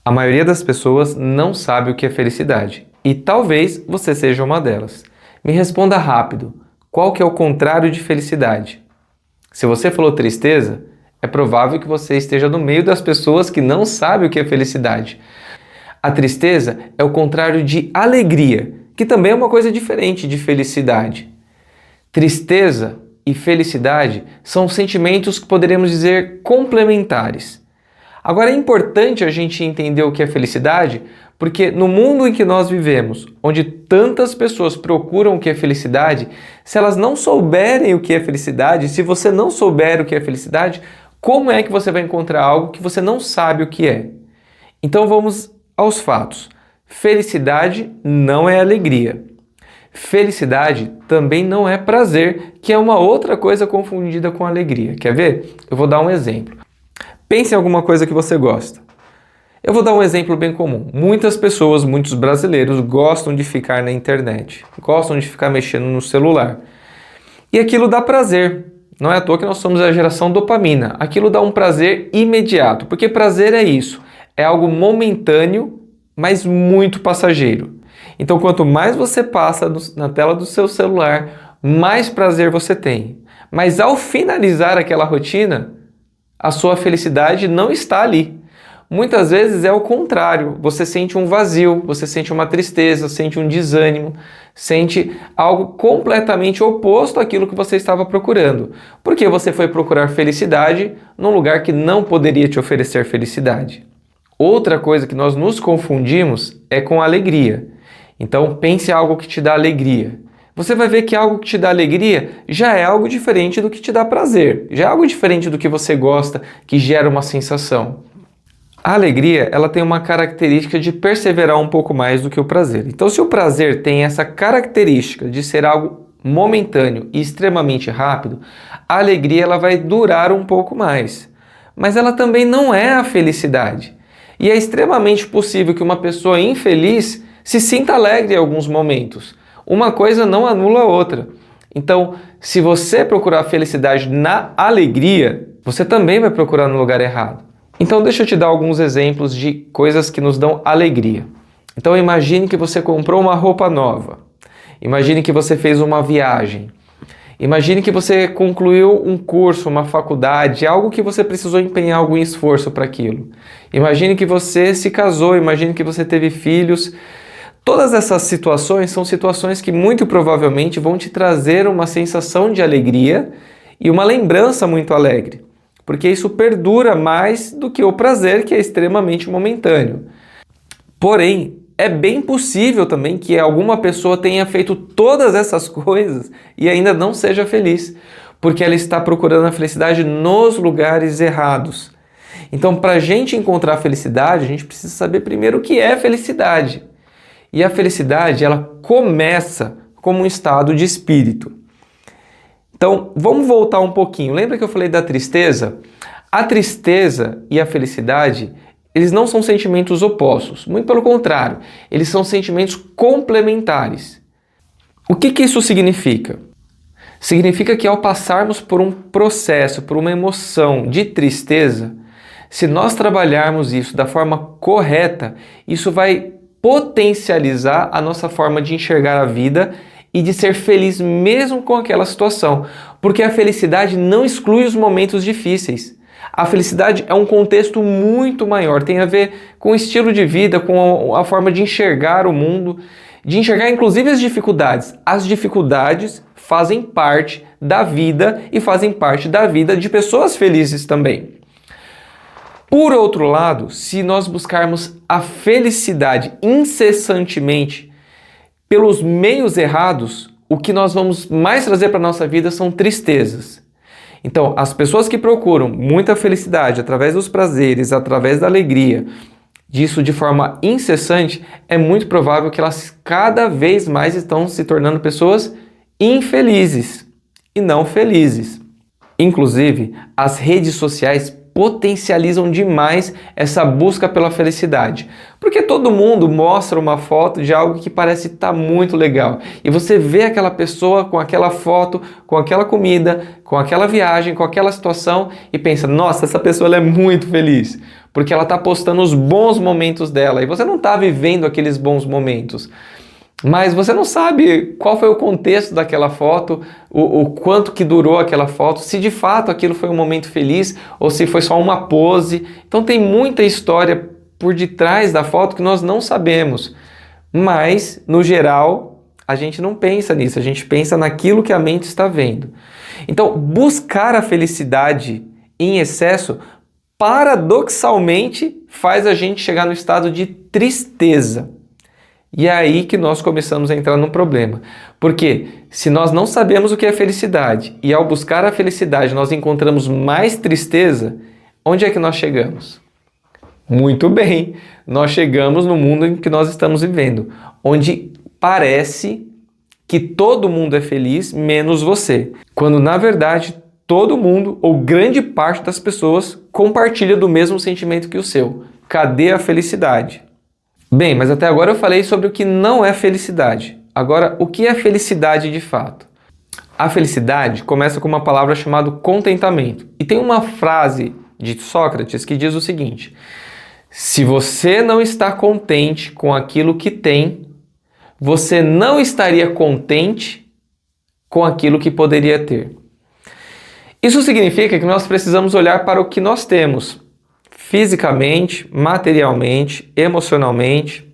A maioria das pessoas não sabe o que é felicidade, e talvez você seja uma delas. Me responda rápido, qual que é o contrário de felicidade? Se você falou tristeza, é provável que você esteja no meio das pessoas que não sabem o que é felicidade. A tristeza é o contrário de alegria, que também é uma coisa diferente de felicidade. Tristeza e felicidade são sentimentos que poderíamos dizer complementares. Agora é importante a gente entender o que é felicidade, porque no mundo em que nós vivemos, onde tantas pessoas procuram o que é felicidade, se elas não souberem o que é felicidade, se você não souber o que é felicidade, como é que você vai encontrar algo que você não sabe o que é? Então vamos aos fatos. Felicidade não é alegria. Felicidade também não é prazer, que é uma outra coisa confundida com alegria. Quer ver? Eu vou dar um exemplo. Pense em alguma coisa que você gosta. Eu vou dar um exemplo bem comum. Muitas pessoas, muitos brasileiros gostam de ficar na internet, gostam de ficar mexendo no celular. E aquilo dá prazer. Não é à toa que nós somos a geração dopamina. Aquilo dá um prazer imediato, porque prazer é isso. É algo momentâneo, mas muito passageiro. Então, quanto mais você passa na tela do seu celular, mais prazer você tem. Mas ao finalizar aquela rotina, a sua felicidade não está ali. Muitas vezes é o contrário, você sente um vazio, você sente uma tristeza, sente um desânimo, sente algo completamente oposto àquilo que você estava procurando. Porque você foi procurar felicidade num lugar que não poderia te oferecer felicidade. Outra coisa que nós nos confundimos é com alegria. Então pense em algo que te dá alegria. Você vai ver que algo que te dá alegria já é algo diferente do que te dá prazer, já é algo diferente do que você gosta, que gera uma sensação. A alegria, ela tem uma característica de perseverar um pouco mais do que o prazer. Então, se o prazer tem essa característica de ser algo momentâneo e extremamente rápido, a alegria ela vai durar um pouco mais. Mas ela também não é a felicidade. E é extremamente possível que uma pessoa infeliz se sinta alegre em alguns momentos. Uma coisa não anula a outra. Então, se você procurar felicidade na alegria, você também vai procurar no lugar errado. Então, deixa eu te dar alguns exemplos de coisas que nos dão alegria. Então, imagine que você comprou uma roupa nova. Imagine que você fez uma viagem. Imagine que você concluiu um curso, uma faculdade, algo que você precisou empenhar algum esforço para aquilo. Imagine que você se casou, imagine que você teve filhos. Todas essas situações são situações que muito provavelmente vão te trazer uma sensação de alegria e uma lembrança muito alegre, porque isso perdura mais do que o prazer, que é extremamente momentâneo. Porém, é bem possível também que alguma pessoa tenha feito todas essas coisas e ainda não seja feliz, porque ela está procurando a felicidade nos lugares errados. Então, para a gente encontrar a felicidade, a gente precisa saber primeiro o que é felicidade. E a felicidade, ela começa como um estado de espírito. Então, vamos voltar um pouquinho. Lembra que eu falei da tristeza? A tristeza e a felicidade, eles não são sentimentos opostos. Muito pelo contrário, eles são sentimentos complementares. O que isso significa? Significa que ao passarmos por um processo, por uma emoção de tristeza, se nós trabalharmos isso da forma correta, isso vai potencializar a nossa forma de enxergar a vida e de ser feliz mesmo com aquela situação, porque a felicidade não exclui os momentos difíceis. A felicidade é um contexto muito maior, tem a ver com o estilo de vida, com a forma de enxergar o mundo, de enxergar inclusive as dificuldades. As dificuldades fazem parte da vida e fazem parte da vida de pessoas felizes também. Por outro lado, se nós buscarmos a felicidade incessantemente pelos meios errados, o que nós vamos mais trazer para a nossa vida são tristezas. Então, as pessoas que procuram muita felicidade através dos prazeres, através da alegria, disso de forma incessante, é muito provável que elas cada vez mais estão se tornando pessoas infelizes e não felizes. Inclusive, as redes sociais potencializam demais essa busca pela felicidade. Porque todo mundo mostra uma foto de algo que parece estar muito legal. E você vê aquela pessoa com aquela foto, com aquela comida, com aquela viagem, com aquela situação e pensa, nossa, essa pessoa ela é muito feliz. Porque ela está postando os bons momentos dela e você não está vivendo aqueles bons momentos. Mas você não sabe qual foi o contexto daquela foto, o quanto que durou aquela foto, se de fato aquilo foi um momento feliz ou se foi só uma pose. Então tem muita história por detrás da foto que nós não sabemos. Mas, no geral, a gente não pensa nisso, a gente pensa naquilo que a mente está vendo. Então, buscar a felicidade em excesso, paradoxalmente, faz a gente chegar no estado de tristeza. E é aí que nós começamos a entrar num problema. Porque se nós não sabemos o que é felicidade e ao buscar a felicidade nós encontramos mais tristeza, onde é que nós chegamos? Muito bem, nós chegamos no mundo em que nós estamos vivendo, onde parece que todo mundo é feliz, menos você. Quando na verdade todo mundo, ou grande parte das pessoas, compartilha do mesmo sentimento que o seu. Cadê a felicidade? Bem, mas até agora eu falei sobre o que não é felicidade. Agora, o que é felicidade de fato? A felicidade começa com uma palavra chamada contentamento. E tem uma frase de Sócrates que diz o seguinte: se você não está contente com aquilo que tem, você não estaria contente com aquilo que poderia ter. Isso significa que nós precisamos olhar para o que nós temos, fisicamente, materialmente, emocionalmente,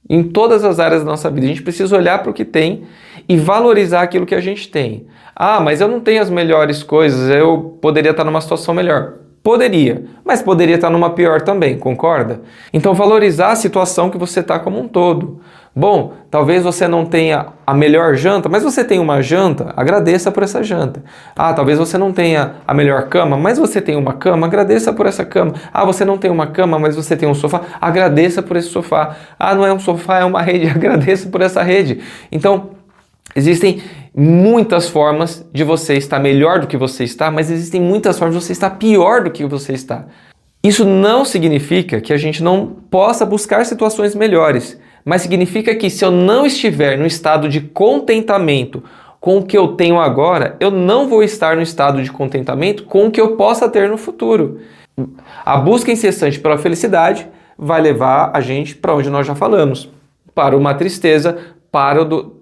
em todas as áreas da nossa vida. A gente precisa olhar para o que tem e valorizar aquilo que a gente tem. Ah, mas eu não tenho as melhores coisas, eu poderia estar numa situação melhor. Poderia, mas poderia estar numa pior também, concorda? Então valorizar a situação que você está como um todo. Bom, talvez você não tenha a melhor janta, mas você tem uma janta, agradeça por essa janta. Ah, talvez você não tenha a melhor cama, mas você tem uma cama, agradeça por essa cama. Ah, você não tem uma cama, mas você tem um sofá, agradeça por esse sofá. Ah, não é um sofá, é uma rede, agradeça por essa rede. Então, existem muitas formas de você estar melhor do que você está, mas existem muitas formas de você estar pior do que você está. Isso não significa que a gente não possa buscar situações melhores, mas significa que se eu não estiver no estado de contentamento com o que eu tenho agora, eu não vou estar no estado de contentamento com o que eu possa ter no futuro. A busca incessante pela felicidade vai levar a gente para onde nós já falamos, para uma tristeza,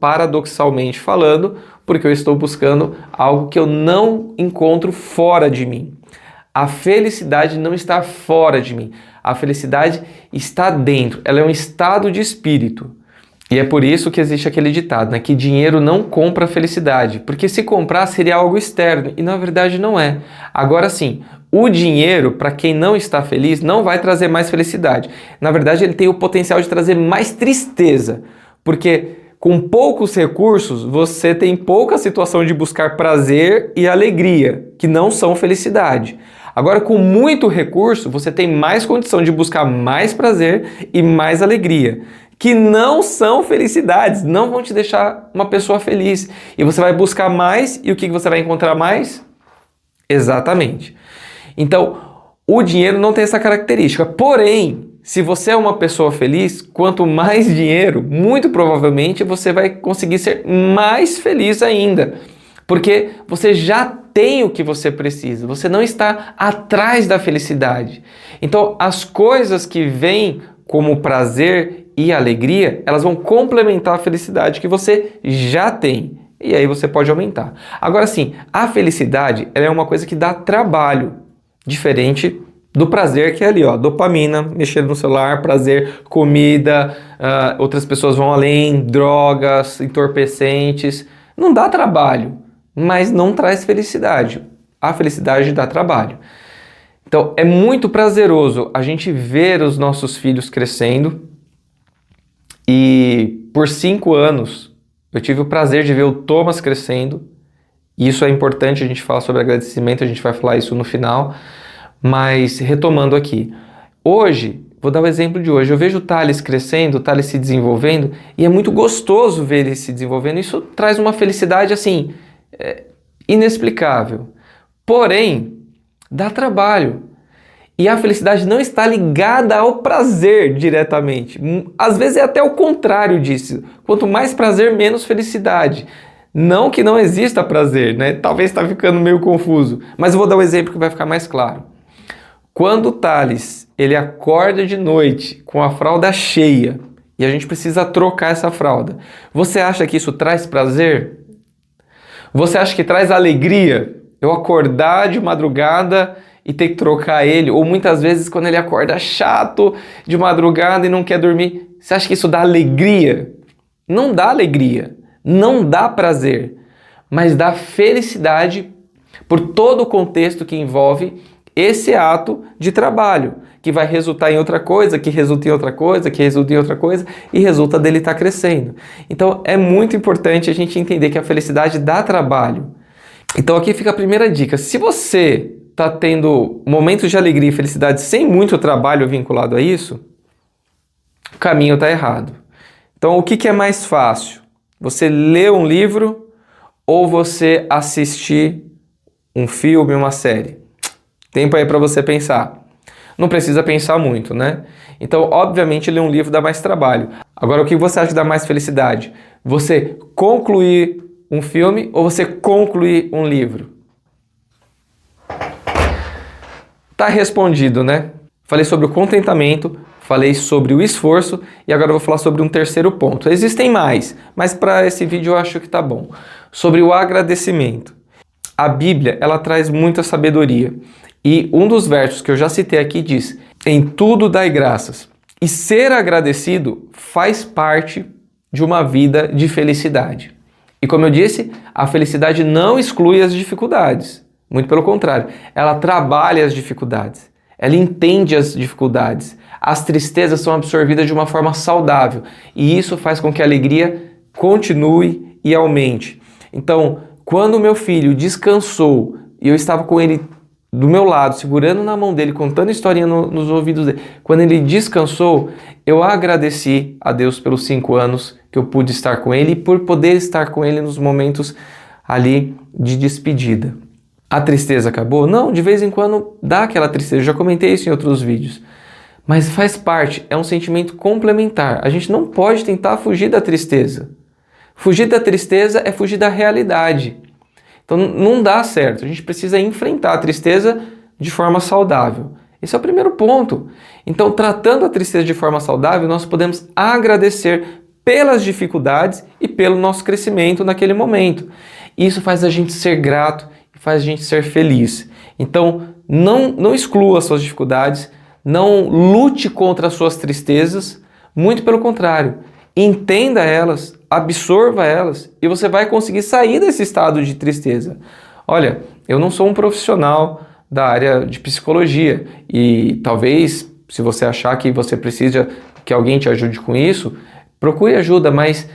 paradoxalmente falando, porque eu estou buscando algo que eu não encontro fora de mim. A felicidade não está fora de mim. A felicidade está dentro. Ela é um estado de espírito. E é por isso que existe aquele ditado, né? Que dinheiro não compra felicidade. Porque se comprar seria algo externo. E na verdade não é. Agora sim, o dinheiro, para quem não está feliz, não vai trazer mais felicidade. Na verdade, ele tem o potencial de trazer mais tristeza. Porque com poucos recursos, você tem pouca situação de buscar prazer e alegria, que não são felicidade. Agora, com muito recurso, você tem mais condição de buscar mais prazer e mais alegria, que não são felicidades, não vão te deixar uma pessoa feliz. E você vai buscar mais, e o que você vai encontrar mais? Exatamente. Então, o dinheiro não tem essa característica. Porém, se você é uma pessoa feliz, quanto mais dinheiro, muito provavelmente você vai conseguir ser mais feliz ainda. Porque você já tem o que você precisa, você não está atrás da felicidade. Então, as coisas que vêm como prazer e alegria, elas vão complementar a felicidade que você já tem. E aí você pode aumentar. Agora sim, a felicidade ela é uma coisa que dá trabalho, diferente do prazer que é ali, ó, dopamina, mexer no celular, prazer, comida, outras pessoas vão além, drogas, entorpecentes. Não dá trabalho, mas não traz felicidade. A felicidade dá trabalho. Então, é muito prazeroso a gente ver os nossos filhos crescendo. E por 5 anos, eu tive o prazer de ver o Thomas crescendo. E isso é importante, a gente fala sobre agradecimento, a gente vai falar isso no final. Mas, retomando aqui, hoje, vou dar o exemplo de hoje, eu vejo o Thales crescendo, o Thales se desenvolvendo, e é muito gostoso ver ele se desenvolvendo. Isso traz uma felicidade, assim, inexplicável. Porém, dá trabalho. E a felicidade não está ligada ao prazer diretamente. Às vezes é até o contrário disso. Quanto mais prazer, menos felicidade. Não que não exista prazer, né? Talvez está ficando meio confuso. Mas eu vou dar um exemplo que vai ficar mais claro. Quando o Thales, ele acorda de noite com a fralda cheia e a gente precisa trocar essa fralda, você acha que isso traz prazer? Você acha que traz alegria? Eu acordar de madrugada e ter que trocar ele, ou muitas vezes quando ele acorda chato de madrugada e não quer dormir, você acha que isso dá alegria? Não dá alegria, não dá prazer, mas dá felicidade por todo o contexto que envolve esse ato de trabalho, que vai resultar em outra coisa, que resulta em outra coisa, que resulta em outra coisa, e resulta dele estar crescendo. Então é muito importante a gente entender que a felicidade dá trabalho. Então aqui fica a primeira dica. Se você está tendo momentos de alegria e felicidade sem muito trabalho vinculado a isso, o caminho está errado. Então o que é mais fácil? Você ler um livro ou você assistir um filme, uma série? Tempo aí para você pensar. Não precisa pensar muito, né? Então, obviamente, ler um livro dá mais trabalho. Agora, o que você acha que dá mais felicidade? Você concluir um filme ou você concluir um livro? Tá respondido, né? Falei sobre o contentamento, falei sobre o esforço e agora eu vou falar sobre um terceiro ponto. Existem mais, mas para esse vídeo eu acho que tá bom. Sobre o agradecimento. A Bíblia, ela traz muita sabedoria. E um dos versos que eu já citei aqui diz: em tudo dai graças. E ser agradecido faz parte de uma vida de felicidade. E como eu disse, a felicidade não exclui as dificuldades. Muito pelo contrário, ela trabalha as dificuldades. Ela entende as dificuldades. As tristezas são absorvidas de uma forma saudável. E isso faz com que a alegria continue e aumente. Então, quando o meu filho descansou e eu estava com ele do meu lado, segurando na mão dele, contando historinha nos ouvidos dele, quando ele descansou, eu agradeci a Deus pelos 5 anos que eu pude estar com ele e por poder estar com ele nos momentos ali de despedida. A tristeza acabou? Não, de vez em quando dá aquela tristeza, eu já comentei isso em outros vídeos. Mas faz parte, é um sentimento complementar. A gente não pode tentar fugir da tristeza. Fugir da tristeza é fugir da realidade. Então não dá certo, a gente precisa enfrentar a tristeza de forma saudável. Esse é o primeiro ponto. Então, tratando a tristeza de forma saudável, nós podemos agradecer pelas dificuldades e pelo nosso crescimento naquele momento. Isso faz a gente ser grato e faz a gente ser feliz. Então, não exclua as suas dificuldades, não lute contra as suas tristezas, muito pelo contrário. Entenda elas, absorva elas e você vai conseguir sair desse estado de tristeza. Olha, eu não sou um profissional da área de psicologia e talvez, se você achar que você precisa que alguém te ajude com isso, procure ajuda, mas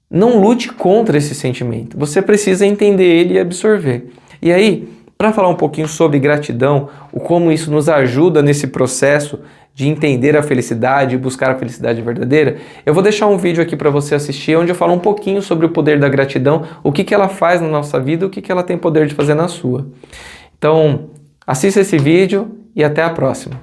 não lute contra esse sentimento. Você precisa entender ele e absorver. E aí, para falar um pouquinho sobre gratidão, o como isso nos ajuda nesse processo de entender a felicidade e buscar a felicidade verdadeira, eu vou deixar um vídeo aqui para você assistir, onde eu falo um pouquinho sobre o poder da gratidão, o que ela faz na nossa vida, o que ela tem poder de fazer na sua. Então, assista esse vídeo e até a próxima.